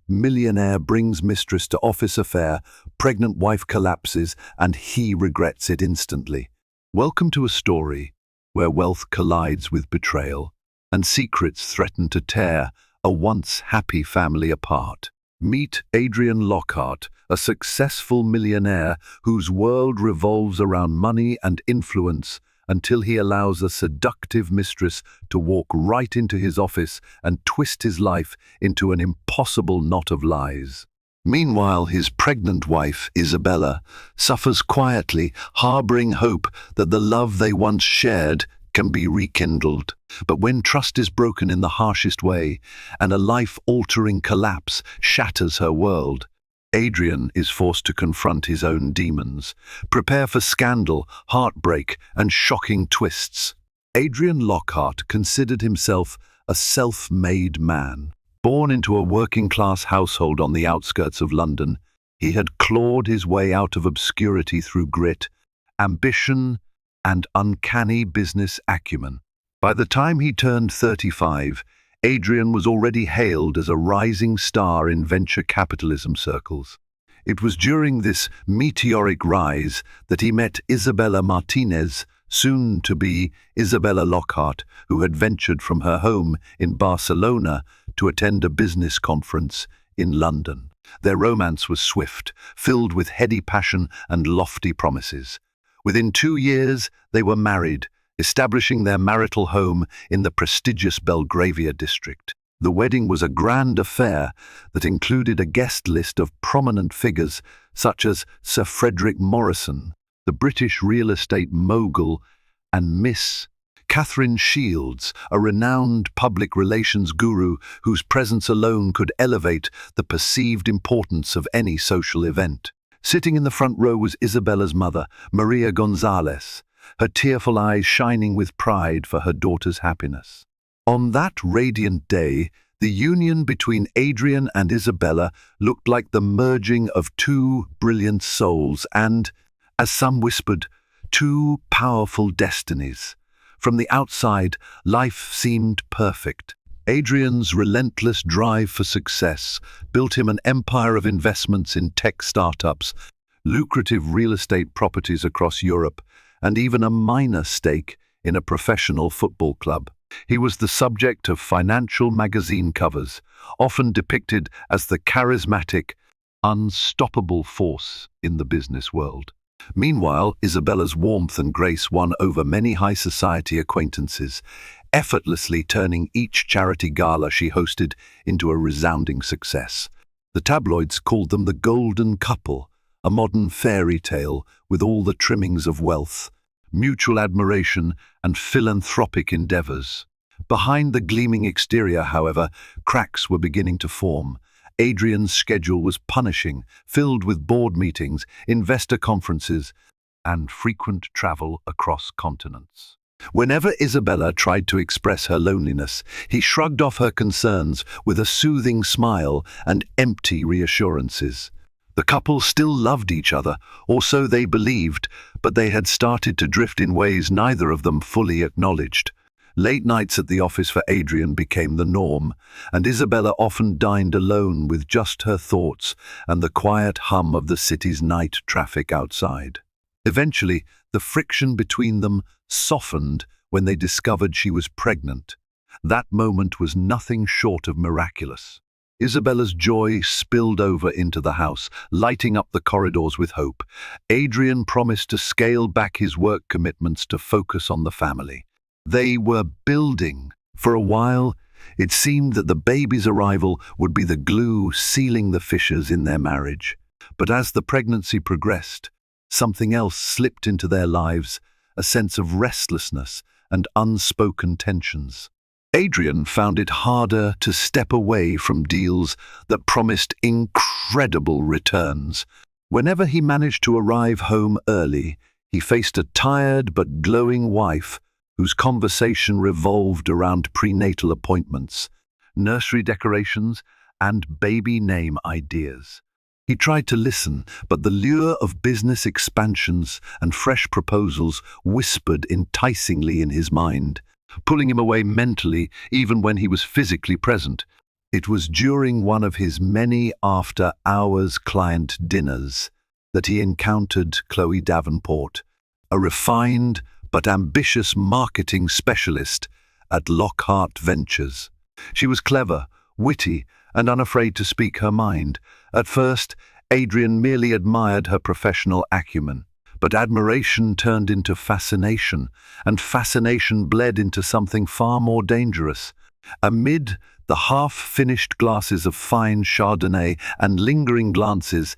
Millionaire brings mistress to office affair, pregnant wife collapses, and he regrets it instantly. Welcome to a story where wealth collides with betrayal, and secrets threaten to tear a once happy family apart. Meet Adrian Lockhart, a successful millionaire whose world revolves around money and influence, until he allows a seductive mistress to walk right into his office and twist his life into an impossible knot of lies. Meanwhile, his pregnant wife, Isabella, suffers quietly, harboring hope that the love they once shared can be rekindled. But when trust is broken in the harshest way, and a life-altering collapse shatters her world, Adrian is forced to confront his own demons. Prepare for scandal, heartbreak, and shocking twists. Adrian Lockhart considered himself a self-made man. Born into a working-class household on the outskirts of London, he had clawed his way out of obscurity through grit, ambition, and uncanny business acumen. By the time he turned 35, Adrian was already hailed as a rising star in venture capitalism circles. It was during this meteoric rise that he met Isabella Martinez, soon to be Isabella Lockhart, who had ventured from her home in Barcelona to attend a business conference in London. Their romance was swift, filled with heady passion and lofty promises. Within 2 years, they were married, establishing their marital home in the prestigious Belgravia district. The wedding was a grand affair that included a guest list of prominent figures such as Sir Frederick Morrison, the British real estate mogul, and Miss Catherine Shields, a renowned public relations guru whose presence alone could elevate the perceived importance of any social event. Sitting in the front row was Isabella's mother, Maria Gonzalez, her tearful eyes shining with pride for her daughter's happiness. On that radiant day, the union between Adrian and Isabella looked like the merging of two brilliant souls and, as some whispered, two powerful destinies. From the outside, life seemed perfect. Adrian's relentless drive for success built him an empire of investments in tech startups, lucrative real estate properties across Europe, and even a minor stake in a professional football club. He was the subject of financial magazine covers, often depicted as the charismatic, unstoppable force in the business world. Meanwhile, Isabella's warmth and grace won over many high society acquaintances, effortlessly turning each charity gala she hosted into a resounding success. The tabloids called them the Golden Couple, a modern fairy tale with all the trimmings of wealth, mutual admiration, and philanthropic endeavors. Behind the gleaming exterior, however, cracks were beginning to form. Adrian's schedule was punishing, filled with board meetings, investor conferences, and frequent travel across continents. Whenever Isabella tried to express her loneliness, he shrugged off her concerns with a soothing smile and empty reassurances. The couple still loved each other, or so they believed, but they had started to drift in ways neither of them fully acknowledged. Late nights at the office for Adrian became the norm, and Isabella often dined alone with just her thoughts and the quiet hum of the city's night traffic outside. Eventually, the friction between them softened when they discovered she was pregnant. That moment was nothing short of miraculous. Isabella's joy spilled over into the house, lighting up the corridors with hope. Adrian promised to scale back his work commitments to focus on the family. They were building. For a while, it seemed that the baby's arrival would be the glue sealing the fissures in their marriage. But as the pregnancy progressed, something else slipped into their lives, a sense of restlessness and unspoken tensions. Adrian found it harder to step away from deals that promised incredible returns. Whenever he managed to arrive home early, he faced a tired but glowing wife whose conversation revolved around prenatal appointments, nursery decorations, and baby name ideas. He tried to listen, but the lure of business expansions and fresh proposals whispered enticingly in his mind, pulling him away mentally even when he was physically present. It was during one of his many after-hours client dinners that he encountered Chloe Davenport, a refined but ambitious marketing specialist at Lockhart Ventures. She was clever, witty, and unafraid to speak her mind. At first, Adrian merely admired her professional acumen, but admiration turned into fascination, and fascination bled into something far more dangerous. Amid the half-finished glasses of fine Chardonnay and lingering glances,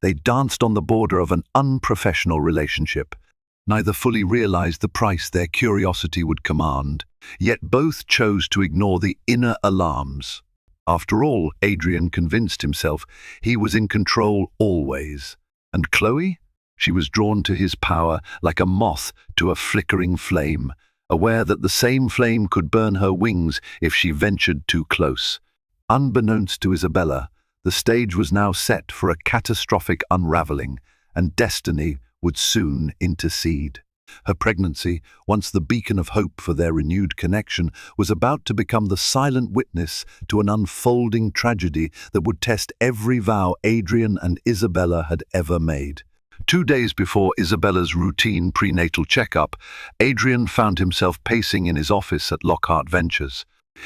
they danced on the border of an unprofessional relationship. Neither fully realized the price their curiosity would command, yet both chose to ignore the inner alarms. After all, Adrian convinced himself he was in control always. And Chloe? She was drawn to his power like a moth to a flickering flame, aware that the same flame could burn her wings if she ventured too close. Unbeknownst to Isabella, the stage was now set for a catastrophic unraveling, and destiny would soon intercede. Her pregnancy, once the beacon of hope for their renewed connection, was about to become the silent witness to an unfolding tragedy that would test every vow Adrian and Isabella had ever made. 2 days before Isabella's routine prenatal checkup, Adrian found himself pacing in his office at Lockhart Ventures.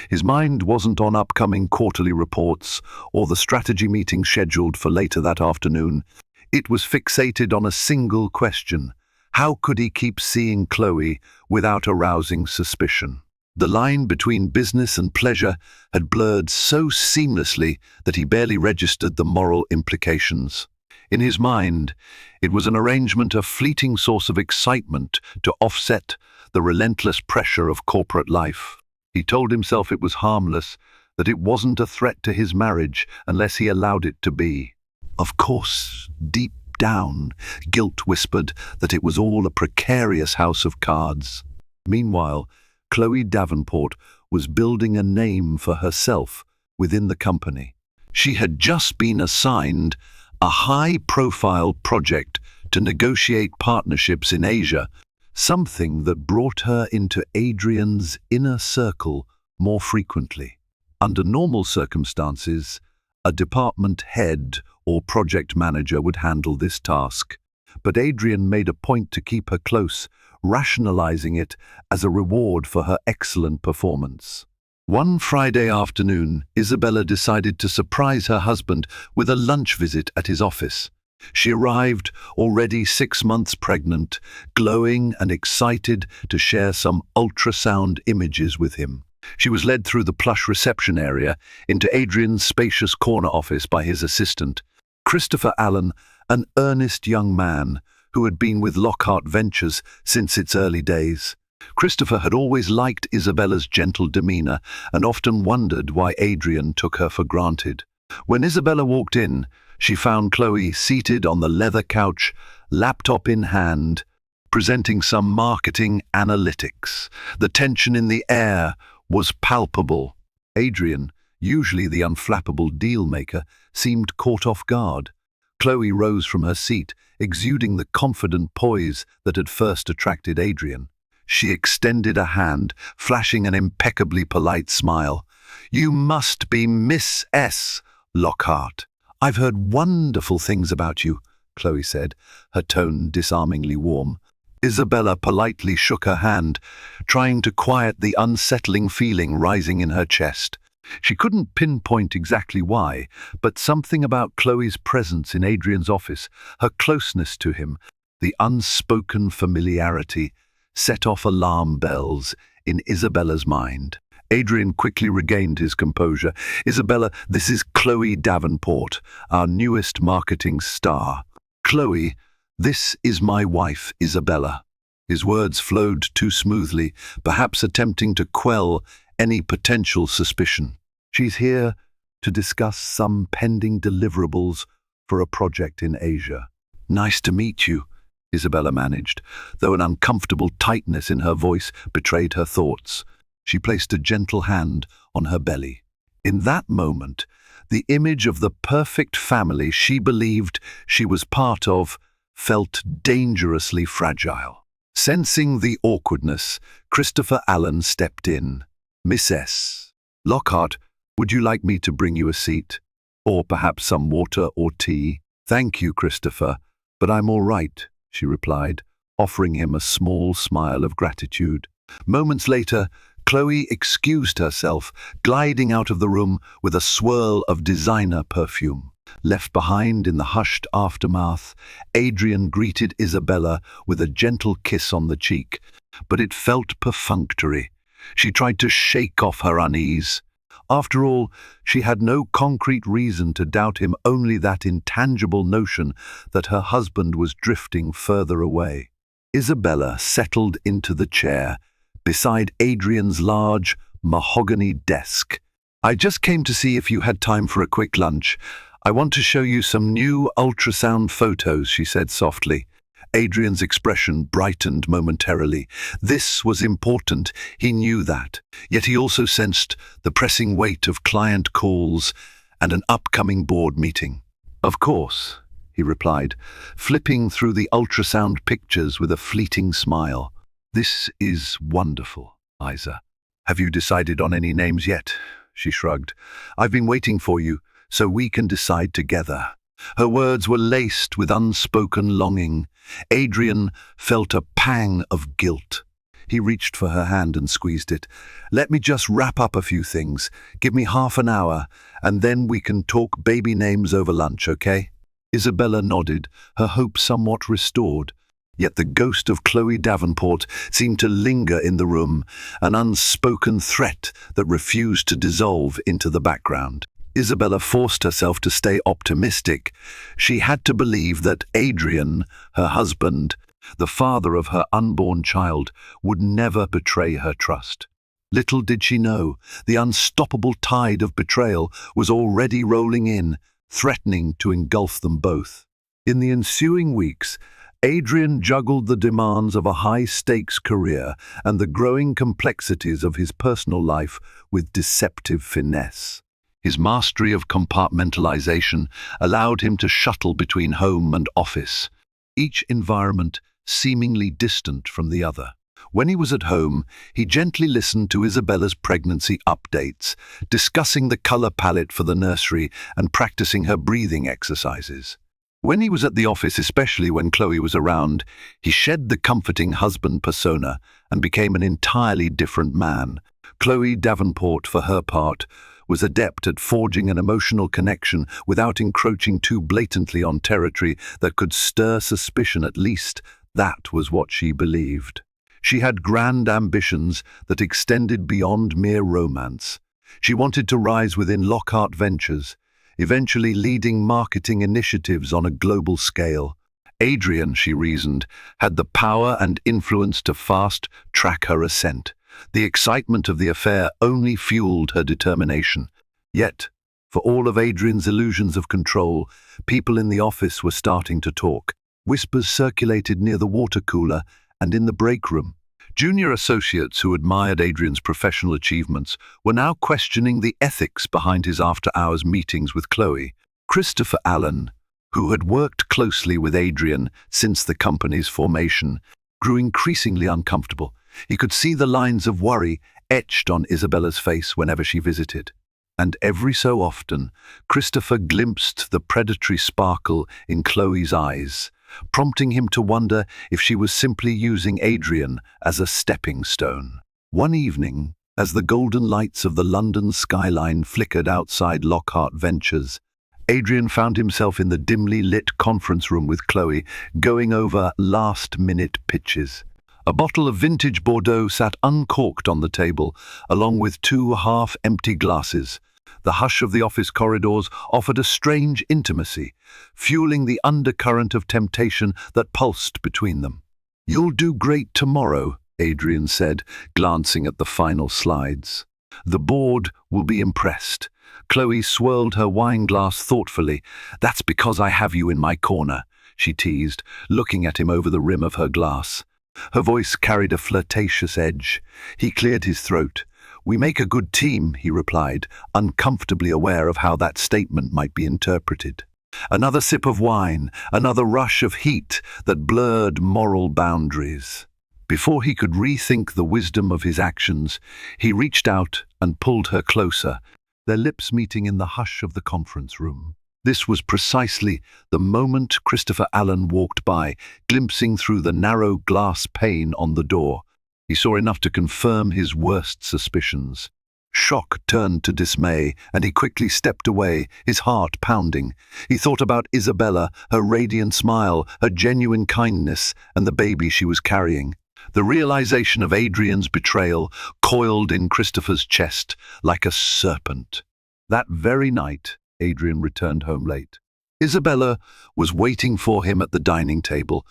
His mind wasn't on upcoming quarterly reports or the strategy meeting scheduled for later that afternoon. It was fixated on a single question: how could he keep seeing Chloe without arousing suspicion? The line between business and pleasure had blurred so seamlessly that he barely registered the moral implications. In his mind, it was an arrangement, a fleeting source of excitement to offset the relentless pressure of corporate life. He told himself it was harmless, that it wasn't a threat to his marriage unless he allowed it to be. Of course, deep down, guilt whispered that it was all a precarious house of cards. Meanwhile, Chloe Davenport was building a name for herself within the company. She had just been assigned a high-profile project to negotiate partnerships in Asia, something that brought her into Adrian's inner circle more frequently. Under normal circumstances, a department head or project manager would handle this task, but Adrian made a point to keep her close, rationalizing it as a reward for her excellent performance. One Friday afternoon, Isabella decided to surprise her husband with a lunch visit at his office. She arrived, already 6 months pregnant, glowing and excited to share some ultrasound images with him. She was led through the plush reception area into Adrian's spacious corner office by his assistant, Christopher Allen, an earnest young man who had been with Lockhart Ventures since its early days. Christopher had always liked Isabella's gentle demeanor and often wondered why Adrian took her for granted. When Isabella walked in, she found Chloe seated on the leather couch, laptop in hand, presenting some marketing analytics. The tension in the air was palpable. Adrian, usually the unflappable deal-maker, seemed caught off guard. Chloe rose from her seat, exuding the confident poise that had first attracted Adrian. She extended a hand, flashing an impeccably polite smile. "You must be Miss S. Lockhart. I've heard wonderful things about you," Chloe said, her tone disarmingly warm. Isabella politely shook her hand, trying to quiet the unsettling feeling rising in her chest. She couldn't pinpoint exactly why, but something about Chloe's presence in Adrian's office, her closeness to him, the unspoken familiarity, set off alarm bells in Isabella's mind. Adrian quickly regained his composure. "Isabella, this is Chloe Davenport, our newest marketing star. Chloe, this is my wife, Isabella." His words flowed too smoothly, perhaps attempting to quell any potential suspicion. "She's here to discuss some pending deliverables for a project in Asia." "Nice to meet you," Isabella managed, though an uncomfortable tightness in her voice betrayed her thoughts. She placed a gentle hand on her belly. In that moment, the image of the perfect family she believed she was part of felt dangerously fragile. Sensing the awkwardness, Christopher Allen stepped in. "Miss S. Lockhart, Would you like me to bring you a seat? Or perhaps some water or tea? Thank you, Christopher, but I'm all right, she replied, offering him a small smile of gratitude. Moments later, Chloe excused herself, gliding out of the room with a swirl of designer perfume. Left behind in the hushed aftermath, Adrian greeted Isabella with a gentle kiss on the cheek, but it felt perfunctory. She tried to shake off her unease. After all, she had no concrete reason to doubt him, only that intangible notion that her husband was drifting further away. Isabella settled into the chair beside Adrian's large mahogany desk. I just came to see if you had time for a quick lunch. I want to show you some new ultrasound photos, she said softly. Adrian's expression brightened momentarily. This was important, he knew that. Yet he also sensed the pressing weight of client calls and an upcoming board meeting. Of course, he replied, flipping through the ultrasound pictures with a fleeting smile. This is wonderful, Isa. Have you decided on any names yet? She shrugged. I've been waiting for you, so we can decide together. Her words were laced with unspoken longing. Adrian felt a pang of guilt. He reached for her hand and squeezed it. Let me just wrap up a few things. Give me half an hour, and then we can talk baby names over lunch, okay? Isabella nodded, her hope somewhat restored. Yet the ghost of Chloe Davenport seemed to linger in the room, an unspoken threat that refused to dissolve into the background. Isabella forced herself to stay optimistic. She had to believe that Adrian, her husband, the father of her unborn child, would never betray her trust. Little did she know, the unstoppable tide of betrayal was already rolling in, threatening to engulf them both. In the ensuing weeks, Adrian juggled the demands of a high-stakes career and the growing complexities of his personal life with deceptive finesse. His mastery of compartmentalization allowed him to shuttle between home and office, each environment seemingly distant from the other. When he was at home, he gently listened to Isabella's pregnancy updates, discussing the color palette for the nursery and practicing her breathing exercises. When he was at the office, especially when Chloe was around, he shed the comforting husband persona and became an entirely different man. Chloe Davenport, for her part, was adept at forging an emotional connection without encroaching too blatantly on territory that could stir suspicion. At least that was what she believed. She had grand ambitions that extended beyond mere romance. She wanted to rise within Lockhart Ventures, eventually leading marketing initiatives on a global scale. Adrian, she reasoned, had the power and influence to fast-track her ascent. The excitement of the affair only fueled her determination. Yet, for all of Adrian's illusions of control, people in the office were starting to talk. Whispers circulated near the water cooler and in the break room. Junior associates who admired Adrian's professional achievements were now questioning the ethics behind his after-hours meetings with Chloe. Christopher Allen, who had worked closely with Adrian since the company's formation, grew increasingly uncomfortable. He could see the lines of worry etched on Isabella's face whenever she visited. And every so often, Christopher glimpsed the predatory sparkle in Chloe's eyes, prompting him to wonder if she was simply using Adrian as a stepping stone. One evening, as the golden lights of the London skyline flickered outside Lockhart Ventures, Adrian found himself in the dimly lit conference room with Chloe, going over last-minute pitches. A bottle of vintage Bordeaux sat uncorked on the table, along with two half-empty glasses. The hush of the office corridors offered a strange intimacy, fueling the undercurrent of temptation that pulsed between them. "You'll do great tomorrow," Adrian said, glancing at the final slides. "The board will be impressed." Chloe swirled her wine glass thoughtfully. "That's because I have you in my corner," she teased, looking at him over the rim of her glass. Her voice carried a flirtatious edge. He cleared his throat. "We make a good team," he replied, uncomfortably aware of how that statement might be interpreted. Another sip of wine, another rush of heat that blurred moral boundaries. Before he could rethink the wisdom of his actions, he reached out and pulled her closer, their lips meeting in the hush of the conference room. This was precisely the moment Christopher Allen walked by, glimpsing through the narrow glass pane on the door. He saw enough to confirm his worst suspicions. Shock turned to dismay, and he quickly stepped away, his heart pounding. He thought about Isabella, her radiant smile, her genuine kindness, and the baby she was carrying. The realization of Adrian's betrayal coiled in Christopher's chest like a serpent. That very night, Adrian returned home late. Isabella was waiting for him at the dining table,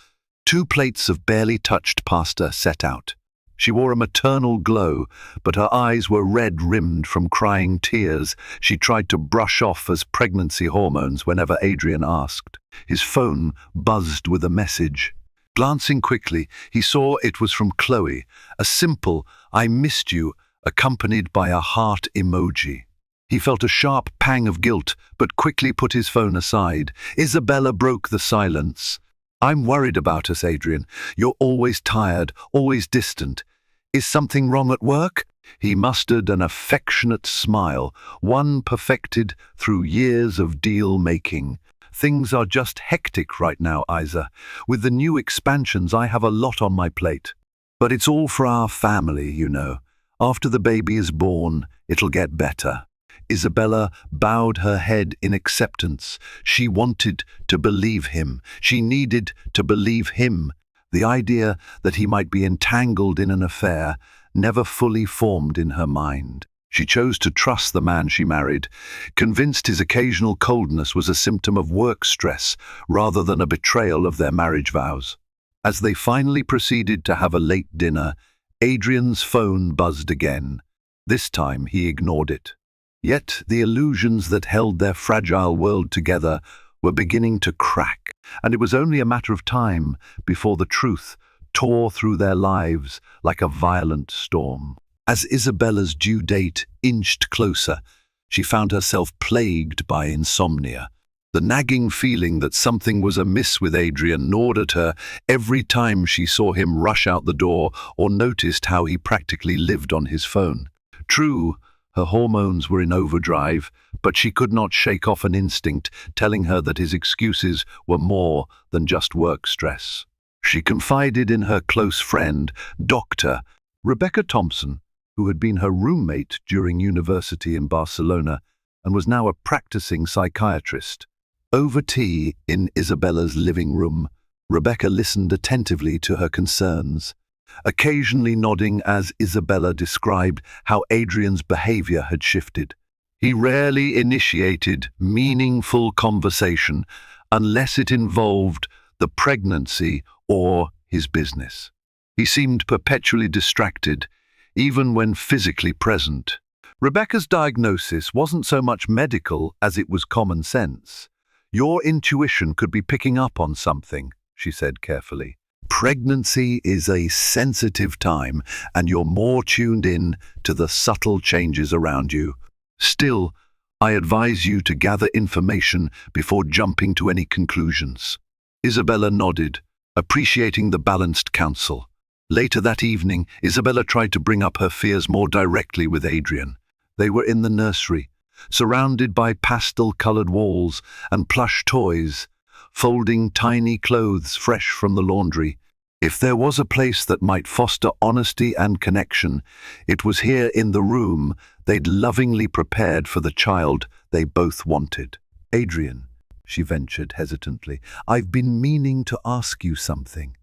2 plates of barely touched pasta set out. She wore a maternal glow, but her eyes were red-rimmed from crying tears she tried to brush off as pregnancy hormones whenever Adrian asked. His phone buzzed with a message. Glancing quickly, he saw it was from Chloe, a simple "I missed you" accompanied by a heart emoji. He felt a sharp pang of guilt, but quickly put his phone aside. Isabella broke the silence. "I'm worried about us, Adrian. You're always tired, always distant. Is something wrong at work?" He mustered an affectionate smile, one perfected through years of deal-making. "Things are just hectic right now, Isa. With the new expansions, I have a lot on my plate. But it's all for our family, you know. After the baby is born, it'll get better." Isabella bowed her head in acceptance. She wanted to believe him. She needed to believe him. The idea that he might be entangled in an affair never fully formed in her mind. She chose to trust the man she married, convinced his occasional coldness was a symptom of work stress rather than a betrayal of their marriage vows. As they finally proceeded to have a late dinner, Adrian's phone buzzed again. This time he ignored it. Yet the illusions that held their fragile world together were beginning to crack, and it was only a matter of time before the truth tore through their lives like a violent storm. As Isabella's due date inched closer, she found herself plagued by insomnia. The nagging feeling that something was amiss with Adrian gnawed at her every time she saw him rush out the door or noticed how he practically lived on his phone. True, her hormones were in overdrive, but she could not shake off an instinct telling her that his excuses were more than just work stress. She confided in her close friend, Dr. Rebecca Thompson, who had been her roommate during university in Barcelona and was now a practicing psychiatrist. Over tea in Isabella's living room, Rebecca listened attentively to her concerns, occasionally nodding as Isabella described how Adrian's behavior had shifted. He rarely initiated meaningful conversation unless it involved the pregnancy or his business. He seemed perpetually distracted, even when physically present. Rebecca's diagnosis wasn't so much medical as it was common sense. "Your intuition could be picking up on something," she said carefully. "Pregnancy is a sensitive time, and you're more tuned in to the subtle changes around you. Still, I advise you to gather information before jumping to any conclusions." Isabella nodded, appreciating the balanced counsel. Later that evening, Isabella tried to bring up her fears more directly with Adrian. They were in the nursery, surrounded by pastel-colored walls and plush toys, folding tiny clothes fresh from the laundry. If there was a place that might foster honesty and connection, it was here in the room they'd lovingly prepared for the child they both wanted. "Adrian," she ventured hesitantly, "I've been meaning to ask you something.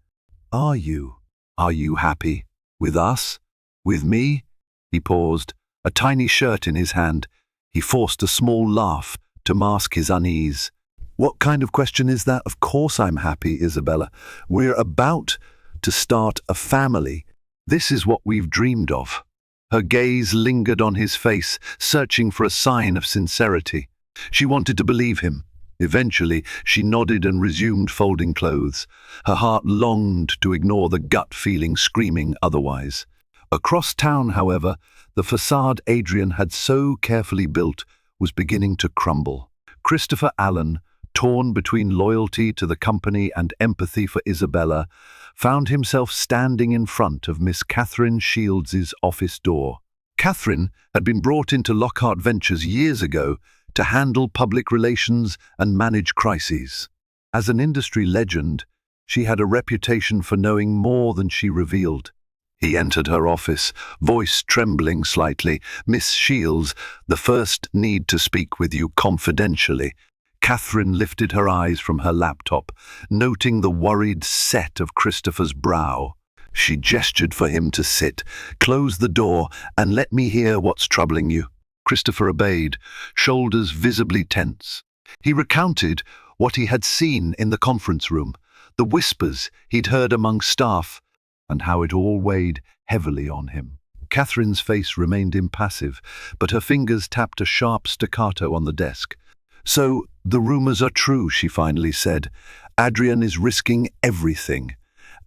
Are you happy? With us? With me?" He paused, a tiny shirt in his hand. He forced a small laugh to mask his unease. "What kind of question is that? Of course I'm happy, Isabella. We're about to start a family. This is what we've dreamed of." Her gaze lingered on his face, searching for a sign of sincerity. She wanted to believe him. Eventually, she nodded and resumed folding clothes. Her heart longed to ignore the gut feeling screaming otherwise. Across town, however, the facade Adrian had so carefully built was beginning to crumble. Christopher Allen, torn between loyalty to the company and empathy for Isabella, found himself standing in front of Miss Catherine Shields's office door. Catherine had been brought into Lockhart Ventures years ago to handle public relations and manage crises. As an industry legend, she had a reputation for knowing more than she revealed. He entered her office, voice trembling slightly. "Miss Shields, the first need to speak with you confidentially." Catherine lifted her eyes from her laptop, noting the worried set of Christopher's brow. She gestured for him to sit. "Close the door and let me hear what's troubling you." Christopher obeyed, shoulders visibly tense. He recounted what he had seen in the conference room, the whispers he'd heard among staff, and how it all weighed heavily on him. Catherine's face remained impassive, but her fingers tapped a sharp staccato on the desk. "So, the rumors are true," she finally said. "Adrian is risking everything,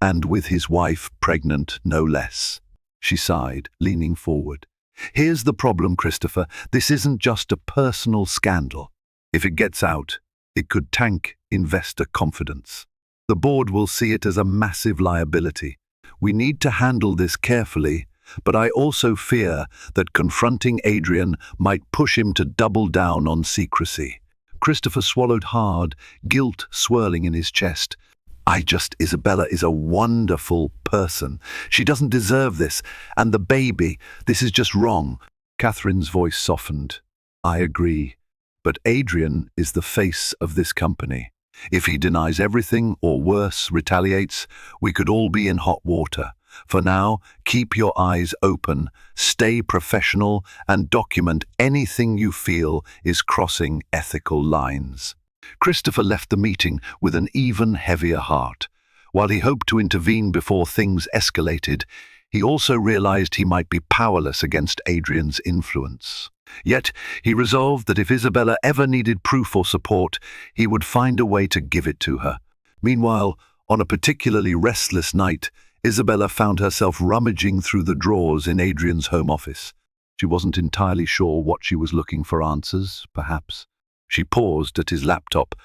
and with his wife pregnant, no less." She sighed, leaning forward. "Here's the problem, Christopher. This isn't just a personal scandal. If it gets out, it could tank investor confidence. The board will see it as a massive liability. We need to handle this carefully, but I also fear that confronting Adrian might push him to double down on secrecy." Christopher swallowed hard, guilt swirling in his chest. Isabella is a wonderful person. She doesn't deserve this. And the baby, this is just wrong." Catherine's voice softened. "I agree. But Adrian is the face of this company. If he denies everything, or worse, retaliates, we could all be in hot water. For now, keep your eyes open, stay professional, and document anything you feel is crossing ethical lines." Christopher left the meeting with an even heavier heart. While he hoped to intervene before things escalated, he also realized he might be powerless against Adrian's influence. Yet, he resolved that if Isabella ever needed proof or support, he would find a way to give it to her. Meanwhile, on a particularly restless night, Isabella found herself rummaging through the drawers in Adrian's home office. She wasn't entirely sure what she was looking for answers, perhaps. She paused at his laptop.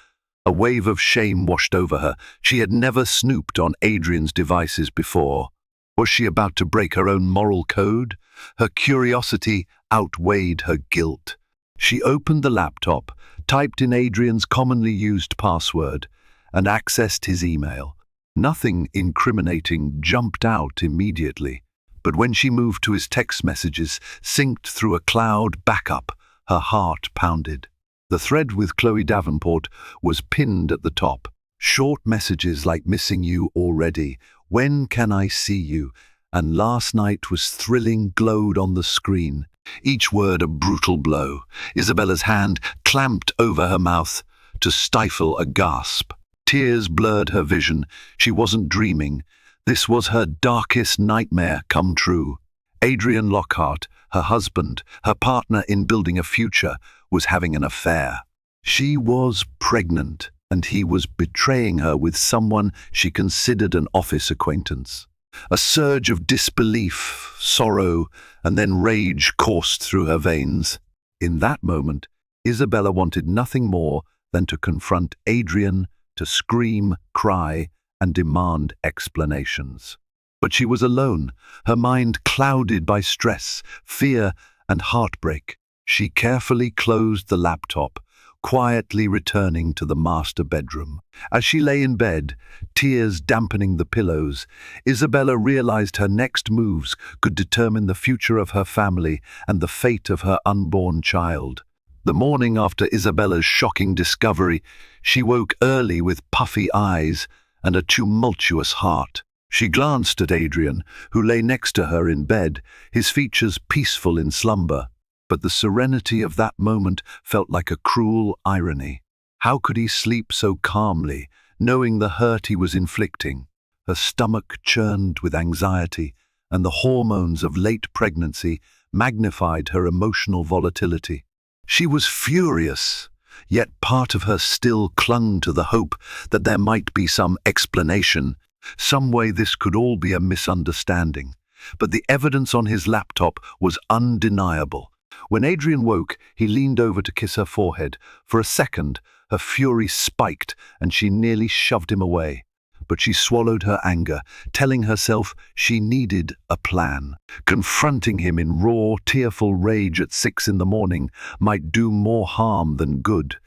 A wave of shame washed over her. She had never snooped on Adrian's devices before. Was she about to break her own moral code? Her curiosity outweighed her guilt. She opened the laptop, typed in Adrian's commonly used password, and accessed his email. Nothing incriminating jumped out immediately, but when she moved to his text messages, synced through a cloud backup, her heart pounded. The thread with Chloe Davenport was pinned at the top. Short messages like "missing you already," "when can I see you," and "last night was thrilling" glowed on the screen. Each word a brutal blow. Isabella's hand clamped over her mouth to stifle a gasp. Tears blurred her vision. She wasn't dreaming. This was her darkest nightmare come true. Adrian Lockhart, her husband, her partner in building a future, was having an affair. She was pregnant, and he was betraying her with someone she considered an office acquaintance. A surge of disbelief, sorrow, and then rage coursed through her veins. In that moment, Isabella wanted nothing more than to confront Adrian, to scream, cry, and demand explanations. But she was alone, her mind clouded by stress, fear, and heartbreak. She carefully closed the laptop, quietly returning to the master bedroom. As she lay in bed, tears dampening the pillows, Isabella realized her next moves could determine the future of her family and the fate of her unborn child. The morning after Isabella's shocking discovery, she woke early with puffy eyes and a tumultuous heart. She glanced at Adrian, who lay next to her in bed, his features peaceful in slumber. But the serenity of that moment felt like a cruel irony. How could he sleep so calmly, knowing the hurt he was inflicting? Her stomach churned with anxiety, and the hormones of late pregnancy magnified her emotional volatility. She was furious, yet part of her still clung to the hope that there might be some explanation, some way this could all be a misunderstanding. But the evidence on his laptop was undeniable. When Adrian woke, he leaned over to kiss her forehead. For a second, her fury spiked, and she nearly shoved him away. but she swallowed her anger, telling herself she needed a plan. Confronting him in raw, tearful rage at 6 in the morning might do more harm than good.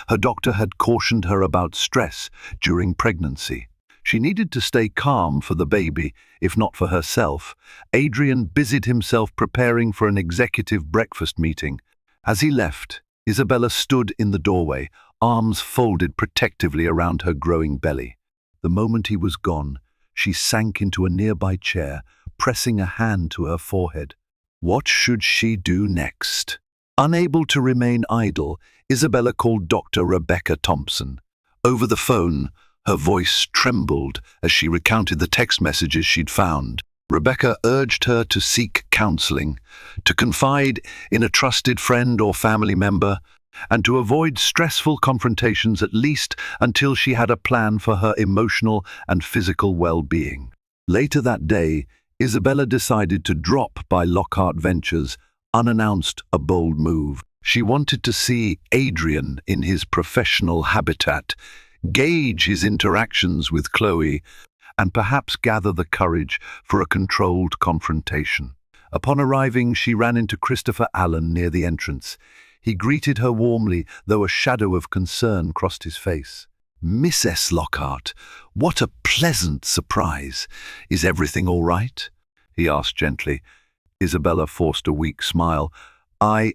Her doctor had cautioned her about stress during pregnancy. She needed to stay calm for the baby, if not for herself. Adrian busied himself preparing for an executive breakfast meeting. As he left, Isabella stood in the doorway, arms folded protectively around her growing belly. The moment he was gone, she sank into a nearby chair, pressing a hand to her forehead. What should she do next? Unable to remain idle, Isabella called Dr. Rebecca Thompson. Over the phone, her voice trembled as she recounted the text messages she'd found. Rebecca urged her to seek counseling, to confide in a trusted friend or family member, and to avoid stressful confrontations at least until she had a plan for her emotional and physical well-being. Later that day, Isabella decided to drop by Lockhart Ventures, unannounced, a bold move. She wanted to see Adrian in his professional habitat, gauge his interactions with Chloe, and perhaps gather the courage for a controlled confrontation. Upon arriving, she ran into Christopher Allen near the entrance. He greeted her warmly, though a shadow of concern crossed his face. "Mrs. Lockhart, what a pleasant surprise. Is everything all right?" he asked gently. Isabella forced a weak smile. I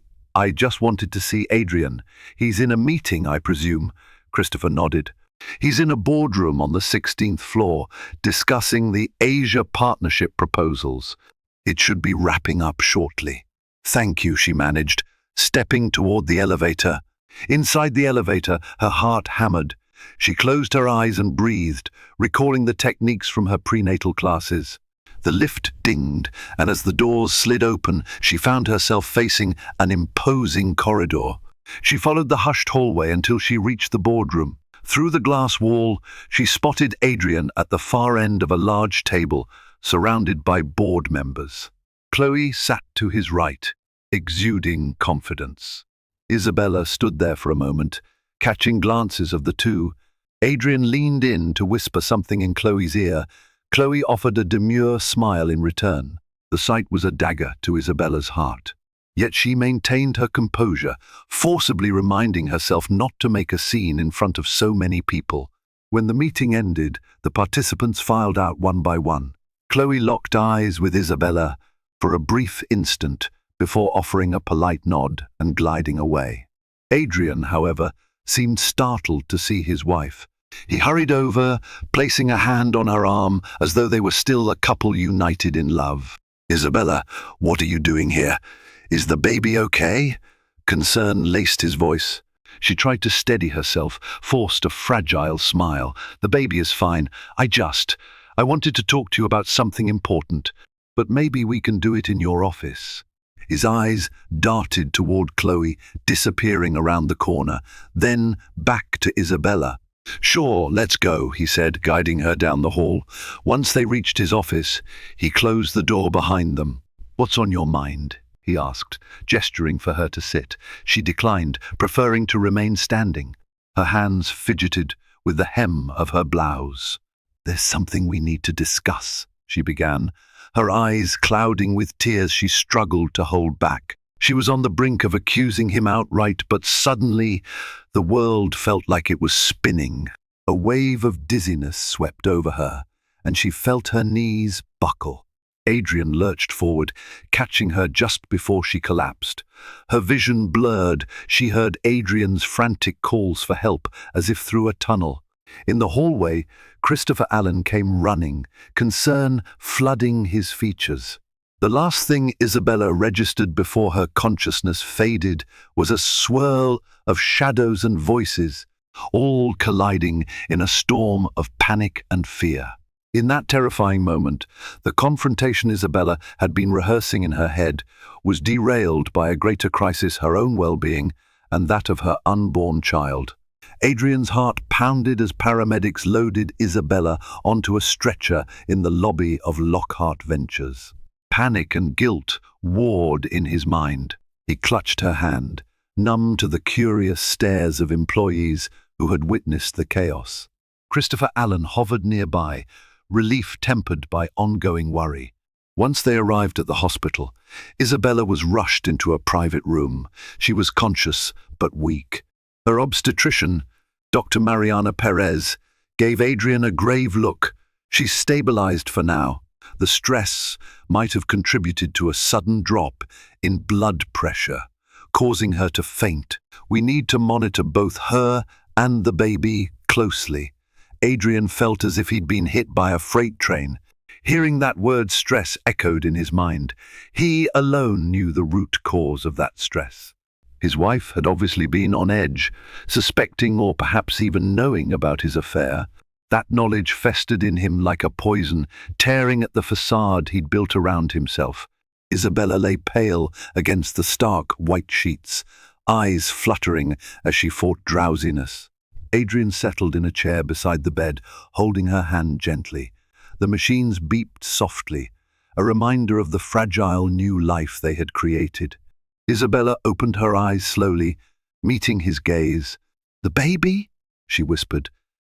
just wanted to see Adrian. He's in a meeting, I presume." Christopher nodded. "He's in a boardroom on the 16th floor, discussing the Asia partnership proposals. It should be wrapping up shortly." "Thank you," she managed, stepping toward the elevator. Inside the elevator, her heart hammered. She closed her eyes and breathed, recalling the techniques from her prenatal classes. The lift dinged, and as the doors slid open, she found herself facing an imposing corridor. She followed the hushed hallway until she reached the boardroom. Through the glass wall, she spotted Adrian at the far end of a large table, surrounded by board members. Chloe sat to his right, exuding confidence. Isabella stood there for a moment, catching glances of the two. Adrian leaned in to whisper something in Chloe's ear. Chloe offered a demure smile in return. The sight was a dagger to Isabella's heart. Yet she maintained her composure, forcibly reminding herself not to make a scene in front of so many people. When the meeting ended, the participants filed out one by one. Chloe locked eyes with Isabella for a brief instant before offering a polite nod and gliding away. Adrian, however, seemed startled to see his wife. He hurried over, placing a hand on her arm as though they were still a couple united in love. "Isabella, what are you doing here? Is the baby okay?" Concern laced his voice. She tried to steady herself, forced a fragile smile. "The baby is fine. I wanted to talk to you about something important, but maybe we can do it in your office." His eyes darted toward Chloe, disappearing around the corner, then back to Isabella. "Sure, let's go," he said, guiding her down the hall. Once they reached his office, he closed the door behind them. "What's on your mind?" he asked, gesturing for her to sit. She declined, preferring to remain standing. Her hands fidgeted with the hem of her blouse. "There's something we need to discuss," she began. Her eyes clouding with tears, she struggled to hold back. She was on the brink of accusing him outright, but suddenly the world felt like it was spinning. A wave of dizziness swept over her, and she felt her knees buckle. Adrian lurched forward, catching her just before she collapsed. Her vision blurred. She heard Adrian's frantic calls for help, as if through a tunnel. In the hallway, Christopher Allen came running, concern flooding his features. The last thing Isabella registered before her consciousness faded was a swirl of shadows and voices, all colliding in a storm of panic and fear. In that terrifying moment, the confrontation Isabella had been rehearsing in her head was derailed by a greater crisis, her own well-being and that of her unborn child. Adrian's heart pounded as paramedics loaded Isabella onto a stretcher in the lobby of Lockhart Ventures. Panic and guilt warred in his mind. He clutched her hand, numb to the curious stares of employees who had witnessed the chaos. Christopher Allen hovered nearby, relief tempered by ongoing worry. Once they arrived at the hospital, Isabella was rushed into a private room. She was conscious but weak. Her obstetrician, Dr. Mariana Perez, gave Adrian a grave look. She's stabilized for now. The stress might have contributed to a sudden drop in blood pressure, causing her to faint. We need to monitor both her and the baby closely. Adrian felt as if he'd been hit by a freight train. Hearing that word stress echoed in his mind. He alone knew the root cause of that stress. His wife had obviously been on edge, suspecting or perhaps even knowing about his affair. That knowledge festered in him like a poison, tearing at the facade he'd built around himself. Isabella lay pale against the stark white sheets, eyes fluttering as she fought drowsiness. Adrian settled in a chair beside the bed, holding her hand gently. The machines beeped softly, a reminder of the fragile new life they had created. Isabella opened her eyes slowly, meeting his gaze. "The baby?" she whispered.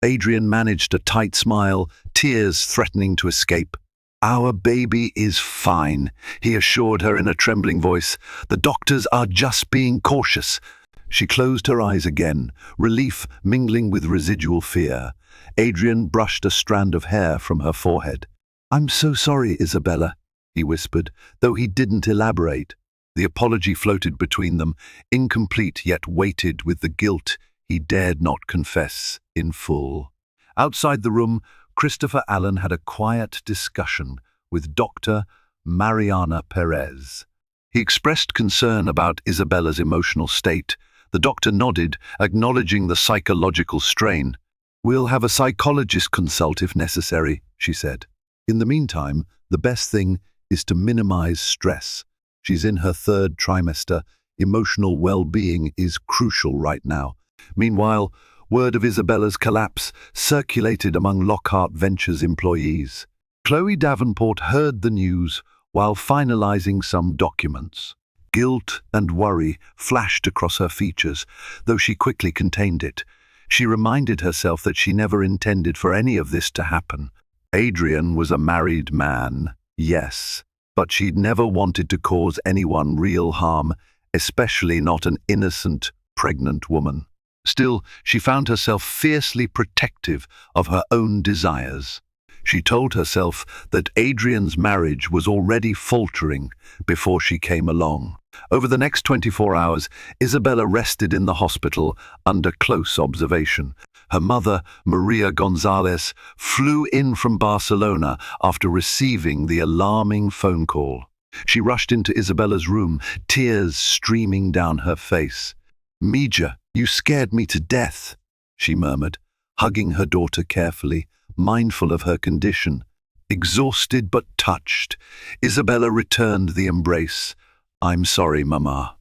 Adrian managed a tight smile, tears threatening to escape. "Our baby is fine," he assured her in a trembling voice. "The doctors are just being cautious." She closed her eyes again, relief mingling with residual fear. Adrian brushed a strand of hair from her forehead. "I'm so sorry, Isabella," he whispered, though he didn't elaborate. The apology floated between them, incomplete yet weighted with the guilt he dared not confess in full. Outside the room, Christopher Allen had a quiet discussion with Dr. Mariana Perez. He expressed concern about Isabella's emotional state. The doctor nodded, acknowledging the psychological strain. "We'll have a psychologist consult if necessary," she said. "In the meantime, the best thing is to minimize stress. She's in her third trimester. Emotional well-being is crucial right now." Meanwhile, word of Isabella's collapse circulated among Lockhart Ventures employees. Chloe Davenport heard the news while finalizing some documents. Guilt and worry flashed across her features, though she quickly contained it. She reminded herself that she never intended for any of this to happen. Adrian was a married man, yes, but she'd never wanted to cause anyone real harm, especially not an innocent, pregnant woman. Still, she found herself fiercely protective of her own desires. She told herself that Adrian's marriage was already faltering before she came along. Over the next 24 hours, Isabella rested in the hospital under close observation. Her mother, Maria Gonzalez, flew in from Barcelona after receiving the alarming phone call. She rushed into Isabella's room, tears streaming down her face. "Mija, you scared me to death," she murmured, hugging her daughter carefully, mindful of her condition. Exhausted but touched, Isabella returned the embrace. "I'm sorry, Mama.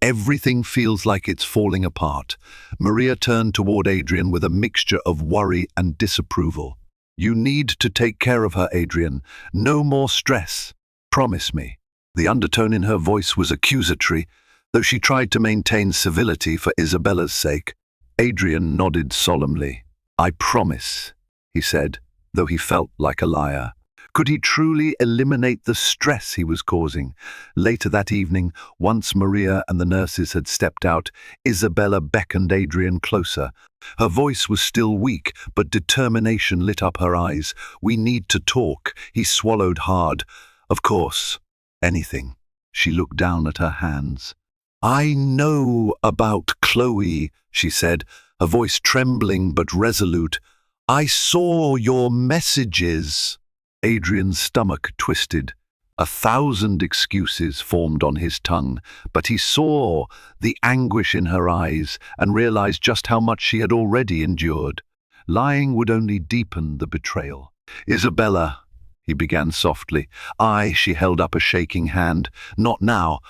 Everything feels like it's falling apart." Maria turned toward Adrian with a mixture of worry and disapproval. "You need to take care of her, Adrian. No more stress. Promise me." The undertone in her voice was accusatory, though she tried to maintain civility for Isabella's sake. Adrian nodded solemnly. "I promise," he said, though he felt like a liar. Could he truly eliminate the stress he was causing? Later that evening, once Maria and the nurses had stepped out, Isabella beckoned Adrian closer. Her voice was still weak, but determination lit up her eyes. "We need to talk." He swallowed hard. "Of course. Anything." She looked down at her hands. "I know about Chloe," she said, her voice trembling but resolute. "I saw your messages." Adrian's stomach twisted. 1,000 excuses formed on his tongue, but he saw the anguish in her eyes and realized just how much she had already endured. Lying would only deepen the betrayal. "Isabella," he began softly. She held up a shaking hand. "Not now.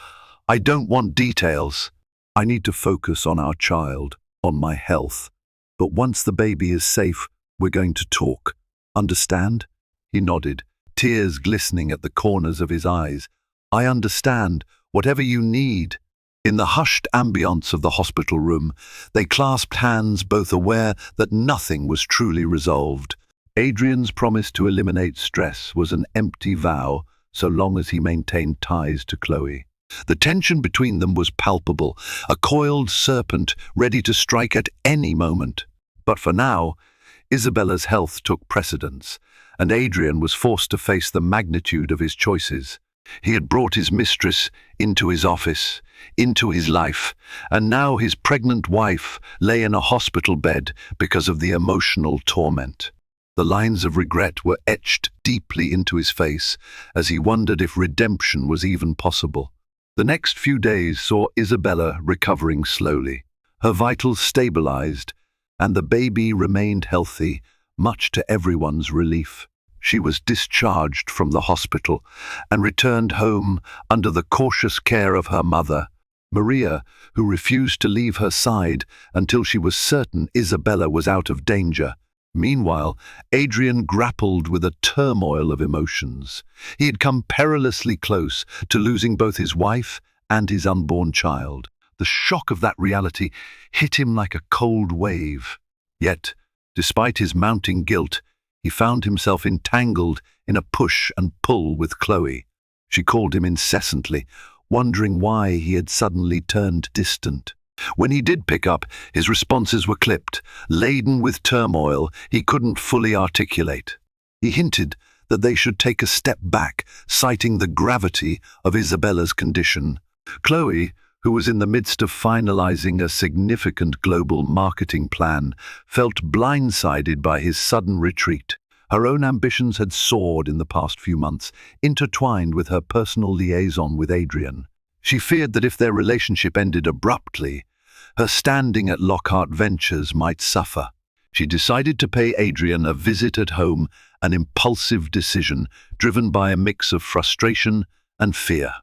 I don't want details. I need to focus on our child, on my health. But once the baby is safe, we're going to talk. Understand?" He nodded, tears glistening at the corners of his eyes. "I understand. Whatever you need." In the hushed ambience of the hospital room, they clasped hands, both aware that nothing was truly resolved. Adrian's promise to eliminate stress was an empty vow so long as he maintained ties to Chloe. The tension between them was palpable, a coiled serpent ready to strike at any moment. But for now, Isabella's health took precedence, and Adrian was forced to face the magnitude of his choices. He had brought his mistress into his office, into his life, and now his pregnant wife lay in a hospital bed because of the emotional torment. The lines of regret were etched deeply into his face as he wondered if redemption was even possible. The next few days saw Isabella recovering slowly. Her vitals stabilized, and the baby remained healthy, much to everyone's relief. She was discharged from the hospital and returned home under the cautious care of her mother, Maria, who refused to leave her side until she was certain Isabella was out of danger. Meanwhile, Adrian grappled with a turmoil of emotions. He had come perilously close to losing both his wife and his unborn child. The shock of that reality hit him like a cold wave. Yet, despite his mounting guilt, he found himself entangled in a push and pull with Chloe. She called him incessantly, wondering why he had suddenly turned distant. When he did pick up, his responses were clipped, laden with turmoil he couldn't fully articulate. He hinted that they should take a step back, citing the gravity of Isabella's condition. Chloe, who was in the midst of finalizing a significant global marketing plan, felt blindsided by his sudden retreat. Her own ambitions had soared in the past few months, intertwined with her personal liaison with Adrian. She feared that if their relationship ended abruptly, her standing at Lockhart Ventures might suffer. She decided to pay Adrian a visit at home, an impulsive decision driven by a mix of frustration and fear.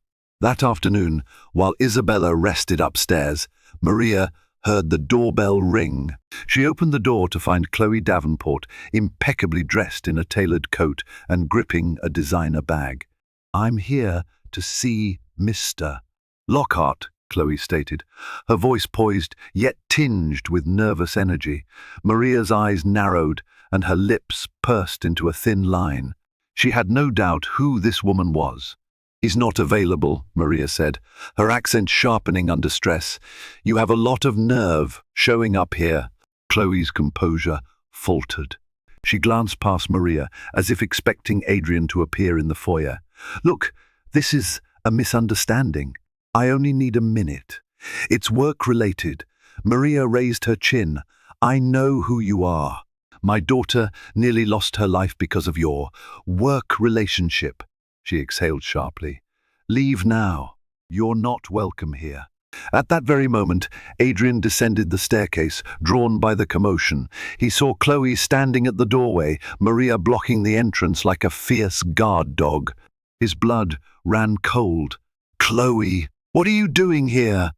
That afternoon, while Isabella rested upstairs, Maria heard the doorbell ring. She opened the door to find Chloe Davenport, impeccably dressed in a tailored coat and gripping a designer bag. "I'm here to see Mr. Lockhart," Chloe stated, her voice poised yet tinged with nervous energy. Maria's eyes narrowed and her lips pursed into a thin line. She had no doubt who this woman was. "He's not available," Maria said, her accent sharpening under stress. "You have a lot of nerve showing up here." Chloe's composure faltered. She glanced past Maria, as if expecting Adrian to appear in the foyer. "Look, this is a misunderstanding. I only need a minute. It's work-related." Maria raised her chin. "I know who you are. My daughter nearly lost her life because of your work relationship." She exhaled sharply. "Leave now. You're not welcome here." At that very moment, Adrian descended the staircase, drawn by the commotion. He saw Chloe standing at the doorway, Maria blocking the entrance like a fierce guard dog. His blood ran cold. "Chloe, what are you doing here?"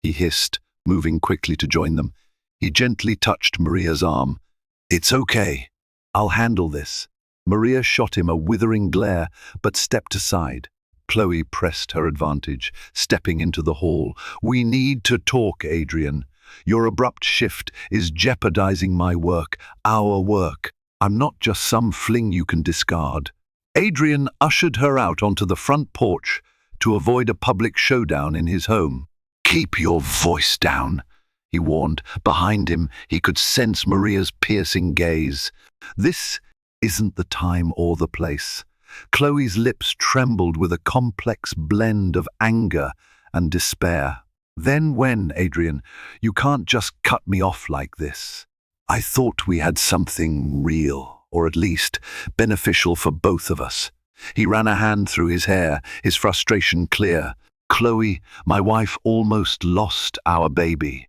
he hissed, moving quickly to join them. He gently touched Maria's arm. "It's okay. I'll handle this." Maria shot him a withering glare, but stepped aside. Chloe pressed her advantage, stepping into the hall. "We need to talk, Adrian. Your abrupt shift is jeopardizing my work, our work. I'm not just some fling you can discard." Adrian ushered her out onto the front porch to avoid a public showdown in his home. "Keep your voice down," he warned. Behind him, he could sense Maria's piercing gaze. "This isn't the time or the place." Chloe's lips trembled with a complex blend of anger and despair. "Then when, Adrian? You can't just cut me off like this. I thought we had something real, or at least beneficial for both of us." He ran a hand through his hair, his frustration clear. "Chloe, my wife almost lost our baby.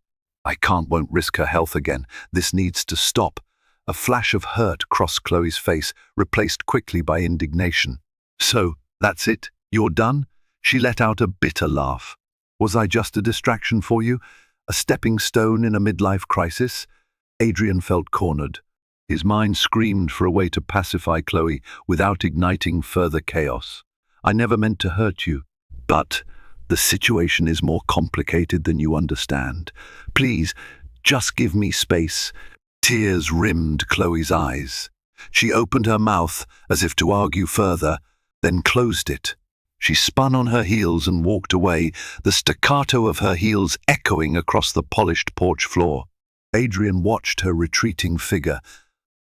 Won't risk her health again. This needs to stop." A flash of hurt crossed Chloe's face, replaced quickly by indignation. "So, that's it? You're done?" She let out a bitter laugh. "Was I just a distraction for you? A stepping stone in a midlife crisis?" Adrian felt cornered. His mind screamed for a way to pacify Chloe without igniting further chaos. "I never meant to hurt you, but The situation is more complicated than you understand. Please, just give me space." Tears rimmed Chloe's eyes. She opened her mouth as if to argue further, then closed it. She spun on her heels and walked away, the staccato of her heels echoing across the polished porch floor. Adrian watched her retreating figure,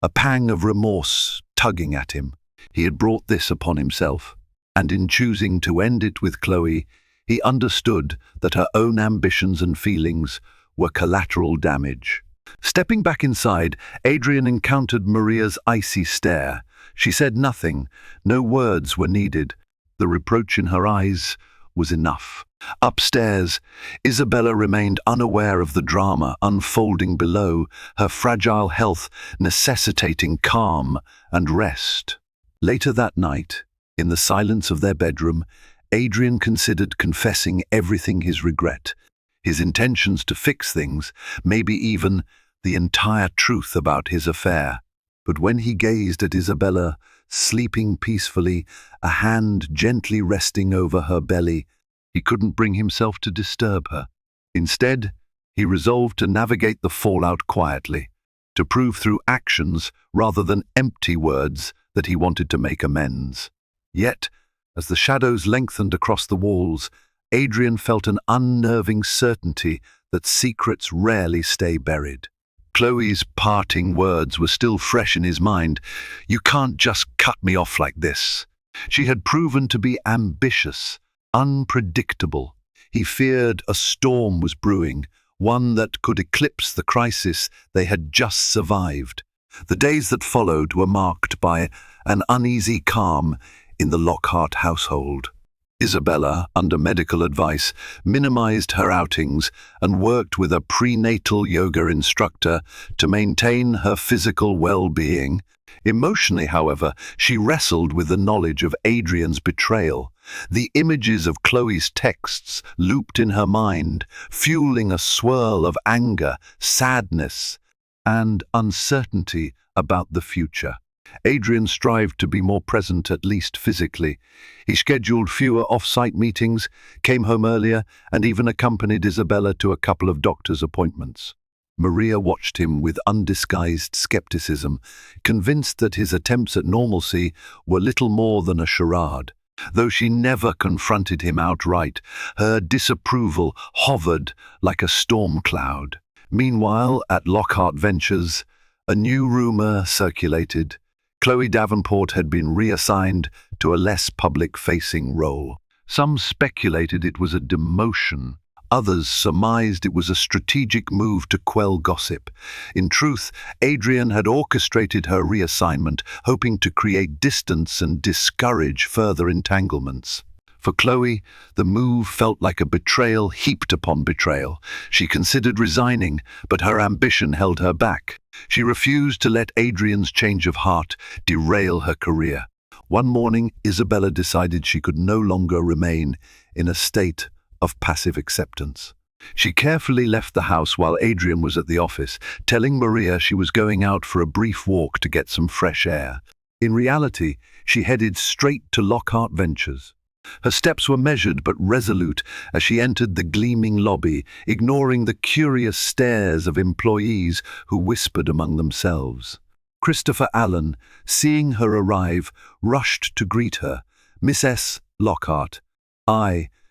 a pang of remorse tugging at him. He had brought this upon himself, and in choosing to end it with Chloe, he understood that her own ambitions and feelings were collateral damage. Stepping back inside, Adrian encountered Maria's icy stare. She said nothing. No words were needed. The reproach in her eyes was enough. Upstairs, Isabella remained unaware of the drama unfolding below, her fragile health necessitating calm and rest. Later that night, in the silence of their bedroom, Adrian considered confessing everything his regret, his intentions to fix things, maybe even the entire truth about his affair. But when he gazed at Isabella, sleeping peacefully, a hand gently resting over her belly, he couldn't bring himself to disturb her. Instead, he resolved to navigate the fallout quietly, to prove through actions rather than empty words that he wanted to make amends. Yet, as the shadows lengthened across the walls, Adrian felt an unnerving certainty that secrets rarely stay buried. Chloe's parting words were still fresh in his mind. "You can't just cut me off like this." She had proven to be ambitious, unpredictable. He feared a storm was brewing, one that could eclipse the crisis they had just survived. The days that followed were marked by an uneasy calm in the Lockhart household. Isabella, under medical advice, minimized her outings and worked with a prenatal yoga instructor to maintain her physical well-being. Emotionally, however, she wrestled with the knowledge of Adrian's betrayal. The images of Chloe's texts looped in her mind, fueling a swirl of anger, sadness, and uncertainty about the future. Adrian strived to be more present, at least physically. He scheduled fewer off-site meetings, came home earlier, and even accompanied Isabella to a couple of doctor's appointments. Maria watched him with undisguised skepticism, convinced that his attempts at normalcy were little more than a charade. Though she never confronted him outright, her disapproval hovered like a storm cloud. Meanwhile, at Lockhart Ventures, a new rumor circulated. Chloe Davenport had been reassigned to a less public-facing role. Some speculated it was a demotion. Others surmised it was a strategic move to quell gossip. In truth, Adrian had orchestrated her reassignment, hoping to create distance and discourage further entanglements. For Chloe, the move felt like a betrayal heaped upon betrayal. She considered resigning, but her ambition held her back. She refused to let Adrian's change of heart derail her career. One morning, Isabella decided she could no longer remain in a state of passive acceptance. She carefully left the house while Adrian was at the office, telling Maria she was going out for a brief walk to get some fresh air. In reality, she headed straight to Lockhart Ventures. Her steps were measured but resolute as she entered the gleaming lobby, ignoring the curious stares of employees who whispered among themselves. Christopher Allen, seeing her arrive, rushed to greet her. "Miss S. Lockhart."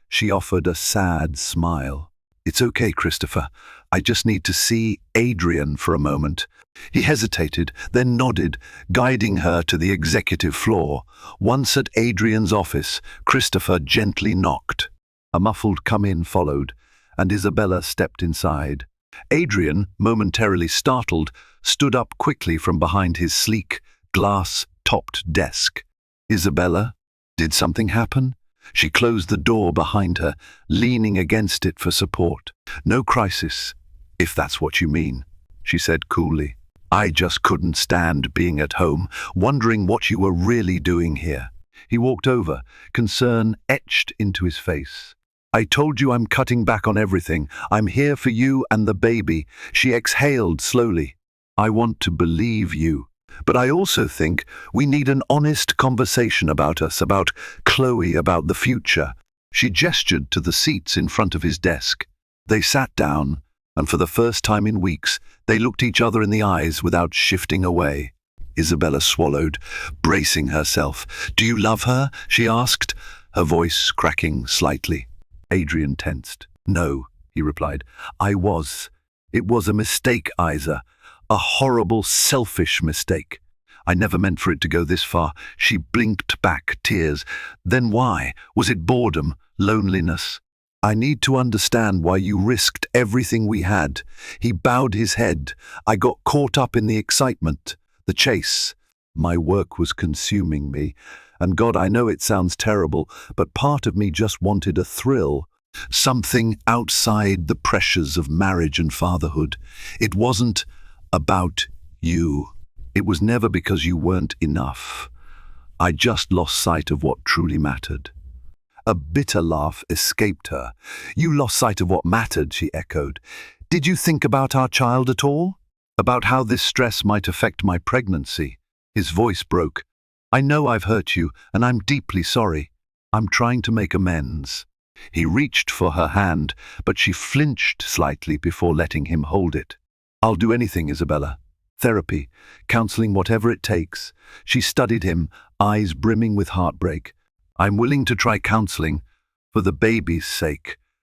She offered a sad smile. "It's okay, Christopher. I just need to see Adrian for a moment." He hesitated, then nodded, guiding her to the executive floor. Once at Adrian's office, Christopher gently knocked. A muffled "come in" followed, and Isabella stepped inside. Adrian, momentarily startled, stood up quickly from behind his sleek, glass-topped desk. "Isabella, did something happen?" She closed the door behind her, leaning against it for support. "No crisis, if that's what you mean," she said coolly. "I just couldn't stand being at home, wondering what you were really doing here." He walked over, concern etched into his face. "I told you I'm cutting back on everything. I'm here for you and the baby." She exhaled slowly. "I want to believe you. But I also think we need an honest conversation about us, about Chloe, about the future." She gestured to the seats in front of his desk. They sat down, and for the first time in weeks, they looked each other in the eyes without shifting away. Isabella swallowed, bracing herself. "Do you love her?" she asked, her voice cracking slightly. Adrian tensed. "No," he replied. "I was. It was a mistake, Isa. A horrible, selfish mistake. I never meant for it to go this far." She blinked back, tears. "Then why? Was it boredom? Loneliness? I need to understand why you risked everything we had." He bowed his head. "I got caught up in the excitement, the chase. My work was consuming me. And God, I know it sounds terrible, but part of me just wanted a thrill. Something outside the pressures of marriage and fatherhood. It wasn't about you. It was never because you weren't enough. I just lost sight of what truly mattered." A bitter laugh escaped her. "You lost sight of what mattered," she echoed. "Did you think about our child at all? About how this stress might affect my pregnancy?" His voice broke. "I know I've hurt you, and I'm deeply sorry. I'm trying to make amends." He reached for her hand, but she flinched slightly before letting him hold it. "I'll do anything, Isabella. Therapy, counseling, whatever it takes." She studied him, eyes brimming with heartbreak. "I'm willing to try counseling, for the baby's sake.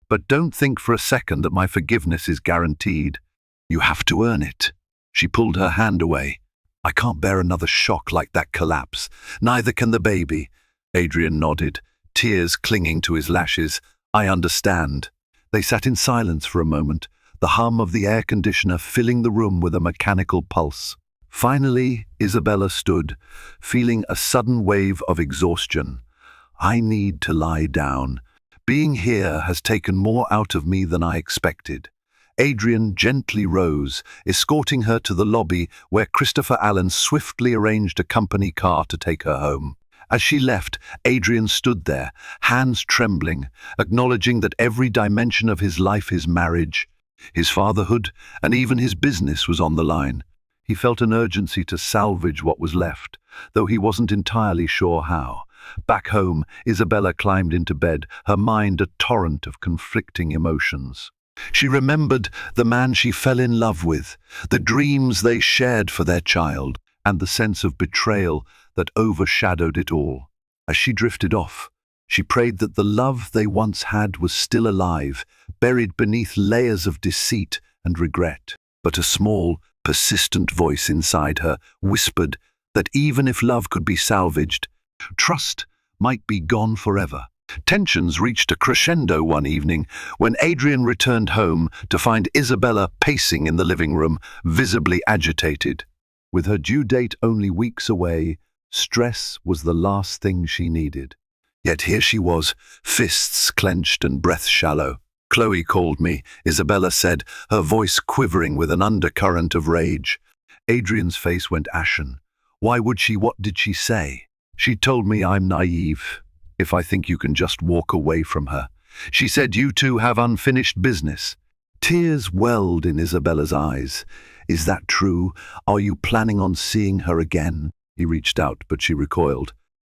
But don't think for a second that my forgiveness is guaranteed. You have to earn it." She pulled her hand away. "I can't bear another shock like that collapse. Neither can the baby." Adrian nodded, tears clinging to his lashes. "I understand." They sat in silence for a moment, the hum of the air conditioner filling the room with a mechanical pulse. Finally, Isabella stood, feeling a sudden wave of exhaustion. "I need to lie down. Being here has taken more out of me than I expected." Adrian gently rose, escorting her to the lobby where Christopher Allen swiftly arranged a company car to take her home. As she left, Adrian stood there, hands trembling, acknowledging that every dimension of his life, his marriage, his fatherhood, and even his business was on the line. He felt an urgency to salvage what was left, though he wasn't entirely sure how. Back home, Isabella climbed into bed, her mind a torrent of conflicting emotions. She remembered the man she fell in love with, the dreams they shared for their child, and the sense of betrayal that overshadowed it all. As she drifted off, she prayed that the love they once had was still alive, buried beneath layers of deceit and regret. But a small, persistent voice inside her whispered that even if love could be salvaged, trust might be gone forever. Tensions reached a crescendo one evening when Adrian returned home to find Isabella pacing in the living room, visibly agitated. With her due date only weeks away, stress was the last thing she needed. Yet here she was, fists clenched and breath shallow. "Chloe called me," Isabella said, her voice quivering with an undercurrent of rage. Adrian's face went ashen. "Why would she? What did she say?" "She told me I'm naive, if I think you can just walk away from her. She said you two have unfinished business." Tears welled in Isabella's eyes. "Is that true? Are you planning on seeing her again?" He reached out, but she recoiled.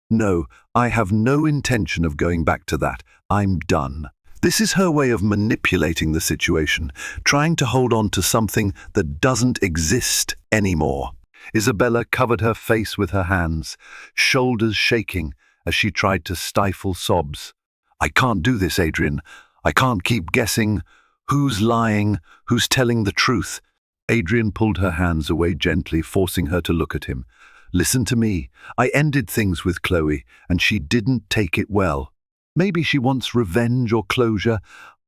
"No, I have no intention of going back to that. I'm done." This is her way of manipulating the situation, trying to hold on to something that doesn't exist anymore. Isabella covered her face with her hands, shoulders shaking as she tried to stifle sobs. "I can't do this, Adrian. I can't keep guessing. Who's lying? Who's telling the truth?" Adrian pulled her hands away gently, forcing her to look at him. "Listen to me. I ended things with Chloe, and she didn't take it well. Maybe she wants revenge or closure.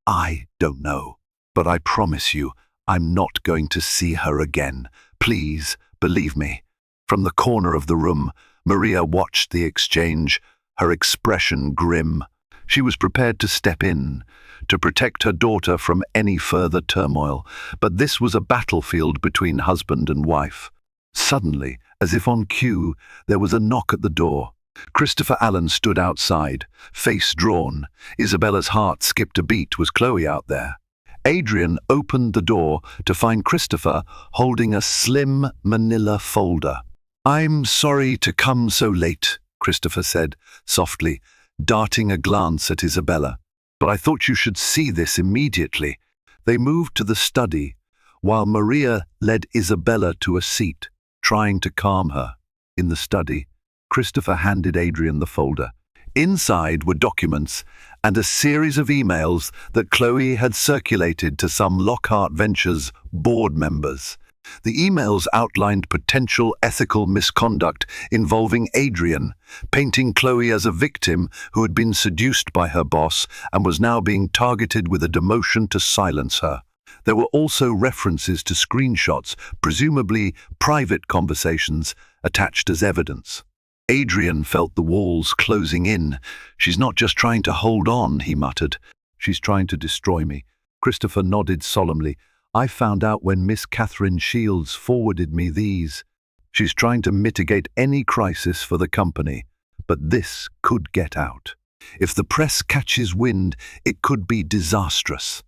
I don't know. But I promise you, I'm not going to see her again. Please, believe me." From the corner of the room, Maria watched the exchange, her expression grim. She was prepared to step in, to protect her daughter from any further turmoil, but this was a battlefield between husband and wife. Suddenly, as if on cue, there was a knock at the door. Christopher Allen stood outside, face drawn. Isabella's heart skipped a beat. Was Chloe out there? Adrian opened the door to find Christopher holding a slim manila folder. "I'm sorry to come so late," Christopher said softly. darting a glance at Isabella. "But I thought you should see this immediately." They moved to the study, while Maria led Isabella to a seat, trying to calm her. In the study, Christopher handed Adrian the folder. Inside were documents and a series of emails that Chloe had circulated to some Lockhart Ventures board members. The emails outlined potential ethical misconduct involving Adrian, painting Chloe as a victim who had been seduced by her boss and was now being targeted with a demotion to silence her. There were also references to screenshots, presumably private conversations, attached as evidence. Adrian felt the walls closing in. "She's not just trying to hold on," he muttered. "She's trying to destroy me." Christopher nodded solemnly. "I found out when Miss Catherine Shields forwarded me these. She's trying to mitigate any crisis for the company, but this could get out. If the press catches wind, it could be disastrous."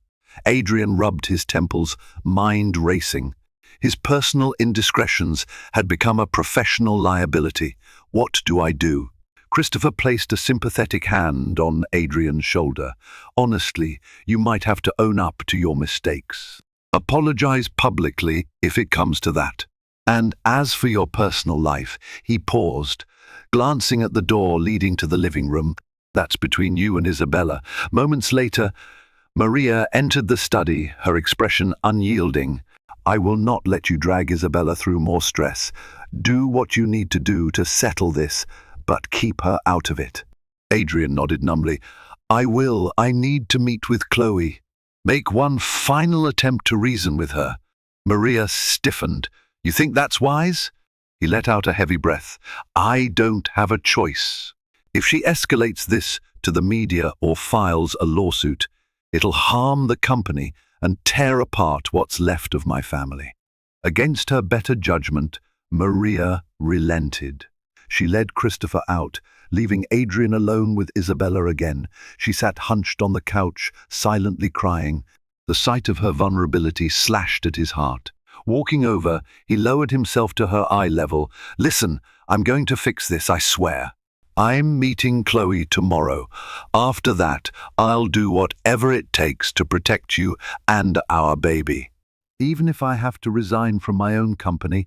Adrian rubbed his temples, mind racing. His personal indiscretions had become a professional liability. What do I do? Christopher placed a sympathetic hand on Adrian's shoulder. "Honestly, you might have to own up to your mistakes. Apologize publicly if it comes to that. And as for your personal life," he paused, glancing at the door leading to the living room. "That's between you and Isabella." Moments later, Maria entered the study, her expression unyielding. "I will not let you drag Isabella through more stress. Do what you need to do to settle this, but keep her out of it." Adrian nodded numbly. "I will. I need to meet with Chloe. Make one final attempt to reason with her." Maria stiffened. "You think that's wise?" He let out a heavy breath. "I don't have a choice. If she escalates this to the media or files a lawsuit, it'll harm the company and tear apart what's left of my family." Against her better judgment, Maria relented. She led Christopher out, leaving Adrian alone with Isabella again. She sat hunched on the couch, silently crying. The sight of her vulnerability slashed at his heart. Walking over, he lowered himself to her eye level. "Listen, I'm going to fix this, I swear. I'm meeting Chloe tomorrow. After that, I'll do whatever it takes to protect you and our baby. Even if I have to resign from my own company,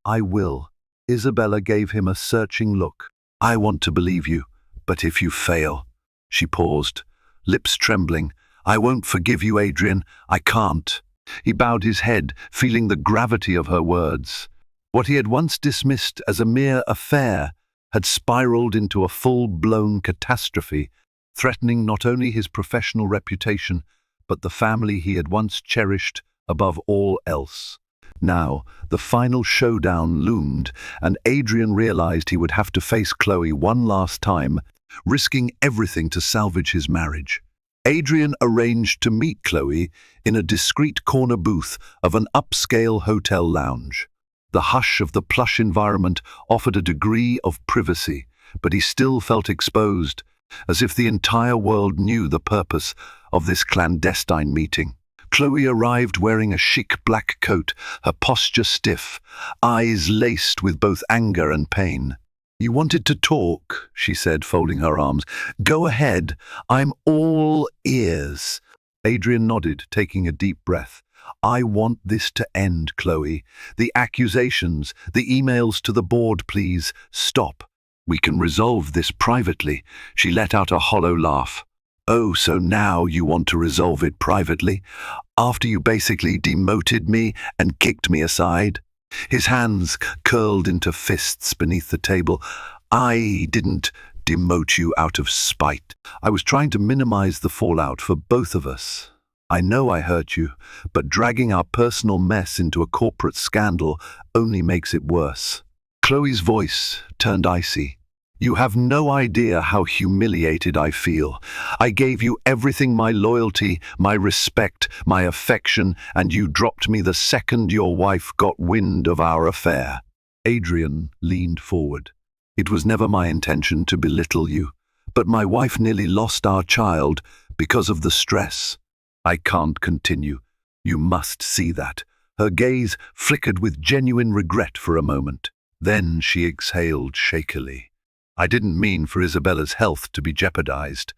I will." Isabella gave him a searching look. "I want to believe you, but if you fail..." She paused, lips trembling. "I won't forgive you, Adrian. I can't." He bowed his head, feeling the gravity of her words. What he had once dismissed as a mere affair had spiraled into a full-blown catastrophe, threatening not only his professional reputation, but the family he had once cherished above all else. Now, the final showdown loomed, and Adrian realized he would have to face Chloe one last time, risking everything to salvage his marriage. Adrian arranged to meet Chloe in a discreet corner booth of an upscale hotel lounge. The hush of the plush environment offered a degree of privacy, but he still felt exposed, as if the entire world knew the purpose of this clandestine meeting. Chloe arrived wearing a chic black coat, her posture stiff, eyes laced with both anger and pain. "You wanted to talk," she said, folding her arms. "Go ahead. I'm all ears." Adrian nodded, taking a deep breath. "I want this to end, Chloe. The accusations, the emails to the board, please, stop. We can resolve this privately." She let out a hollow laugh. "Oh, so now you want to resolve it privately? After you basically demoted me and kicked me aside?" His hands curled into fists beneath the table. "I didn't demote you out of spite. I was trying to minimize the fallout for both of us. I know I hurt you, but dragging our personal mess into a corporate scandal only makes it worse." Chloe's voice turned icy. "You have no idea how humiliated I feel. I gave you everything, my loyalty, my respect, my affection, and you dropped me the second your wife got wind of our affair." Adrian leaned forward. "It was never my intention to belittle you, but my wife nearly lost our child because of the stress. I can't continue. You must see that." Her gaze flickered with genuine regret for a moment. Then she exhaled shakily. I didn't mean for Isabella's health to be jeopardized.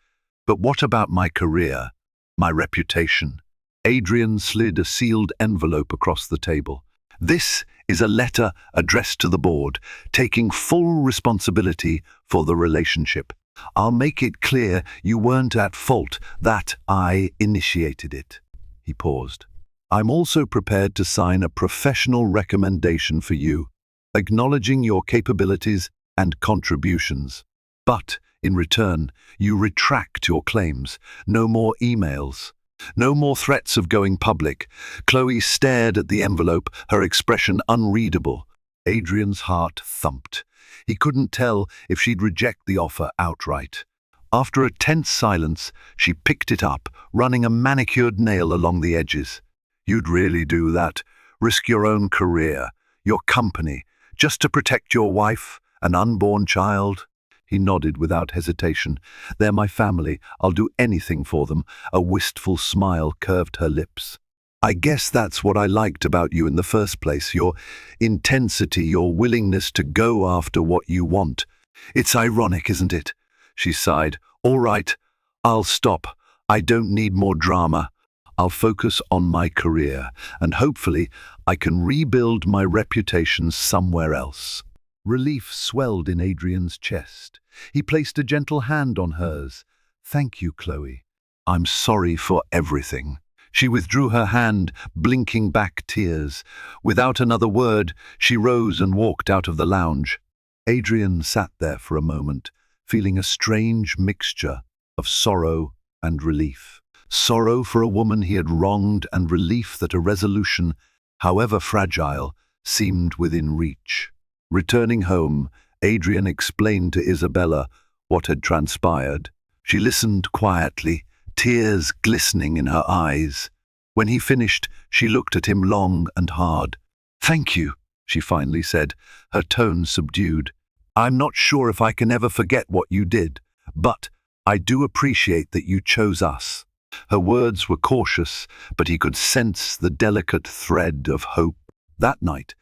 But what about my career, my reputation? Adrian slid a sealed envelope across the table. This is a letter addressed to the board, taking full responsibility for the relationship. I'll make it clear you weren't at fault, that I initiated it. He paused. I'm also prepared to sign a professional recommendation for you, acknowledging your capabilities and contributions. But, in return, you retract your claims. No more emails. No more threats of going public. Chloe stared at the envelope, her expression unreadable. Adrian's heart thumped. He couldn't tell if she'd reject the offer outright. After a tense silence, she picked it up, running a manicured nail along the edges. You'd really do that? Risk your own career, your company, just to protect your wife, an unborn child? He nodded without hesitation. They're my family. I'll do anything for them. A wistful smile curved her lips. I guess that's what I liked about you in the first place, your intensity, your willingness to go after what you want. It's ironic, isn't it? She sighed. All right, I'll stop. I don't need more drama. I'll focus on my career, and hopefully I can rebuild my reputation somewhere else. Relief swelled in Adrian's chest. He placed a gentle hand on hers. Thank you, Chloe. I'm sorry for everything. She withdrew her hand, blinking back tears. Without another word, she rose and walked out of the lounge. Adrian sat there for a moment, feeling a strange mixture of sorrow and relief. Sorrow for a woman he had wronged and relief that a resolution, however fragile, seemed within reach. Returning home, Adrian explained to Isabella what had transpired. She listened quietly, tears glistening in her eyes. When he finished, she looked at him long and hard. "Thank you," she finally said, her tone subdued. "I'm not sure if I can ever forget what you did, but I do appreciate that you chose us." Her words were cautious, but he could sense the delicate thread of hope. That night,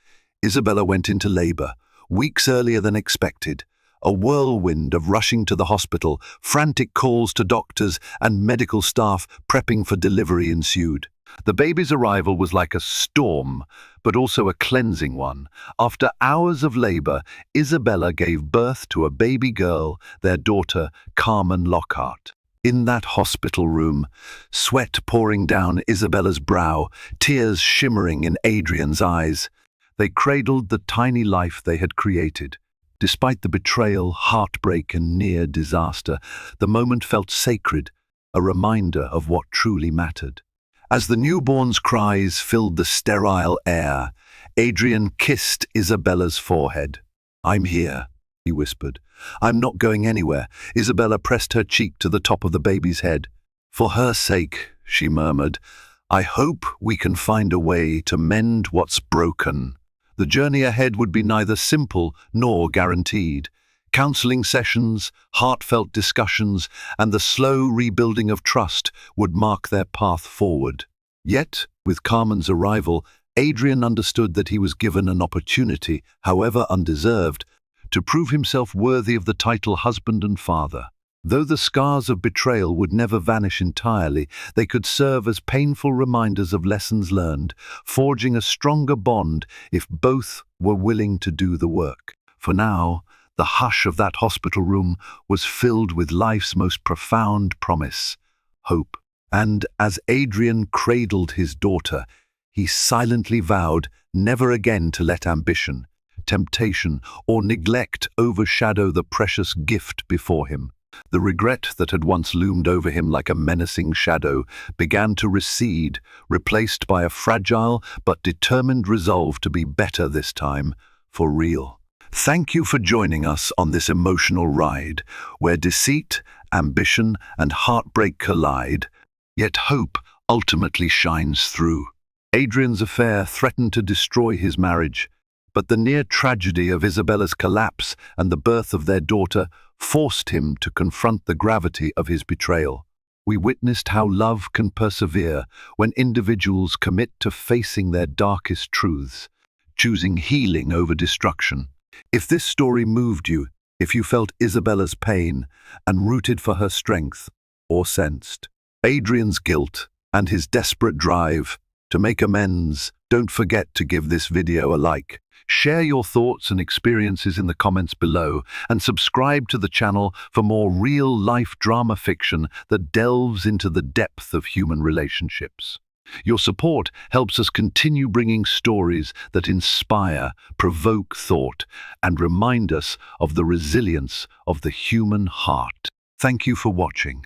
Isabella went into labor, weeks earlier than expected. A whirlwind of rushing to the hospital, frantic calls to doctors and medical staff prepping for delivery ensued. The baby's arrival was like a storm, but also a cleansing one. After hours of labor, Isabella gave birth to a baby girl, their daughter, Carmen Lockhart. In that hospital room, sweat pouring down Isabella's brow, tears shimmering in Adrian's eyes, they cradled the tiny life they had created. Despite the betrayal, heartbreak, and near disaster, the moment felt sacred, a reminder of what truly mattered. As the newborn's cries filled the sterile air, Adrian kissed Isabella's forehead. "I'm here," he whispered. "I'm not going anywhere." Isabella pressed her cheek to the top of the baby's head. "For her sake," she murmured, "I hope we can find a way to mend what's broken." The journey ahead would be neither simple nor guaranteed. Counseling sessions, heartfelt discussions, and the slow rebuilding of trust would mark their path forward. Yet, with Carmen's arrival, Adrian understood that he was given an opportunity, however undeserved, to prove himself worthy of the title husband and father. Though the scars of betrayal would never vanish entirely, they could serve as painful reminders of lessons learned, forging a stronger bond if both were willing to do the work. For now, the hush of that hospital room was filled with life's most profound promise, hope. And as Adrian cradled his daughter, he silently vowed never again to let ambition, temptation, or neglect overshadow the precious gift before him. The regret that had once loomed over him like a menacing shadow began to recede, replaced by a fragile but determined resolve to be better this time, for real. Thank you for joining us on this emotional ride, where deceit, ambition, and heartbreak collide, yet hope ultimately shines through. Adrian's affair threatened to destroy his marriage, but the near tragedy of Isabella's collapse and the birth of their daughter forced him to confront the gravity of his betrayal. We witnessed how love can persevere when individuals commit to facing their darkest truths, choosing healing over destruction. If this story moved you, if you felt Isabella's pain and rooted for her strength, or sensed Adrian's guilt and his desperate drive to make amends, don't forget to give this video a like. Share your thoughts and experiences in the comments below, and subscribe to the channel for more real-life drama fiction that delves into the depth of human relationships. Your support helps us continue bringing stories that inspire, provoke thought, and remind us of the resilience of the human heart. Thank you for watching.